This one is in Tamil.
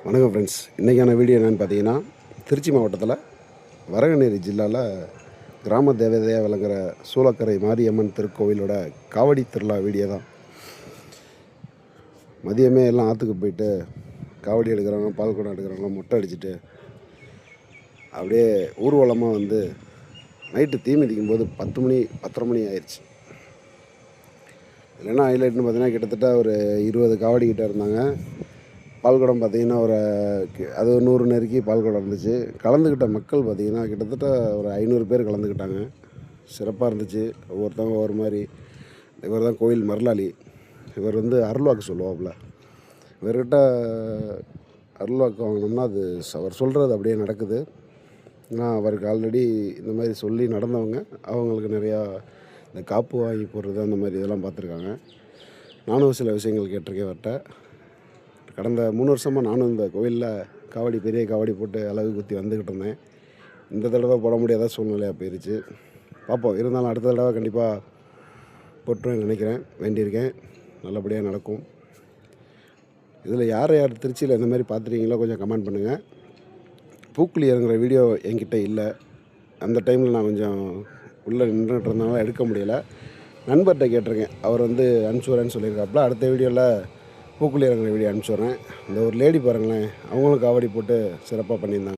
வணக்கம் ஃப்ரெண்ட்ஸ். இன்றைக்கான வீடியோ என்னென்னு பார்த்தீங்கன்னா, திருச்சி மாவட்டத்தில் வரகநேரி ஜில்லாவில் கிராம தேவதையாக விளங்குற சூளக்கரை மாரியம்மன் திருக்கோவிலோட காவடி திருவிழா வீடியோ தான். மதியமே எல்லாம் ஆற்றுக்கு போயிட்டு காவடி எடுக்கிறவங்க, பால் குடம் எடுக்கிறவங்க மொட்டை அடிச்சுட்டு அப்படியே ஊர்வலமாக வந்து நைட்டு தீ மிதிக்கும் போது 10 மணி 10:30 மணி ஆயிடுச்சு. இல்லைன்னா ஹைலைட்னு பார்த்தீங்கன்னா கிட்டத்தட்ட ஒரு 20 காவடி கிட்டே இருந்தாங்க. பால்குடம் பார்த்திங்கன்னா அது 100 நெருக்கி பால்குடம் இருந்துச்சு. கலந்துக்கிட்ட மக்கள் பார்த்திங்கன்னா கிட்டத்தட்ட ஒரு 500 பேர் கலந்துக்கிட்டாங்க. சிறப்பாக இருந்துச்சு. ஒவ்வொருத்தவங்க ஒவ்வொரு மாதிரி. இவர் தான் கோயில் மருளாளி. இவர் வந்து அருள்வாக்கு சொல்லுவாப்புல. இவர்கிட்ட அருள்வாக்கு வாங்கினோம்னா அது அவர் சொல்கிறது அப்படியே நடக்குது. ஏன்னா அவருக்கு ஆல்ரெடி இந்த மாதிரி சொல்லி நடந்தவங்க அவங்களுக்கு நிறையா இந்த காப்பு வாங்கி போடுறது அந்த மாதிரி இதெல்லாம் பார்த்துருக்காங்க. நானும் சில விஷயங்கள் கேட்டிருக்கேன் அவர்கிட்ட. கடந்த 3 வருஷமாக நானும் இந்த கோவிலில் பெரிய காவடி போட்டு அலகு குத்தி வந்துக்கிட்டு இருந்தேன். இந்த தடவை போட முடியாத சூழ்நிலையாக போயிடுச்சு. பார்ப்போம். இருந்தாலும் அடுத்த தடவை கண்டிப்பாக போட்டுருவேன் நினைக்கிறேன், வேண்டியிருக்கேன். நல்லபடியாக நடக்கும். இதில் யார் யார் திருச்சியில் இந்த மாதிரி பார்த்துருக்கீங்களோ கொஞ்சம் கமெண்ட் பண்ணுங்கள். பூக்குழி இறங்குற வீடியோ என்கிட்ட இல்லை. அந்த டைமில் நான் கொஞ்சம் உள்ளே நின்றுட்டு இருந்தனால எடுக்க முடியலை. நண்பர்கிட்ட கேட்டிருக்கேன். அவர் வந்து அனுப்பிச்சுடுறேன்னு சொல்லியிருக்காப்புல. அடுத்த வீடியோவில் பூக்குழி இறங்குற வீடியோ அனுப்பிச்சுட்றேன். இந்த ஒரு லேடி பாருங்களேன், அவங்களும் காவடி போட்டு சிறப்பாக பண்ணியிருந்தாங்க.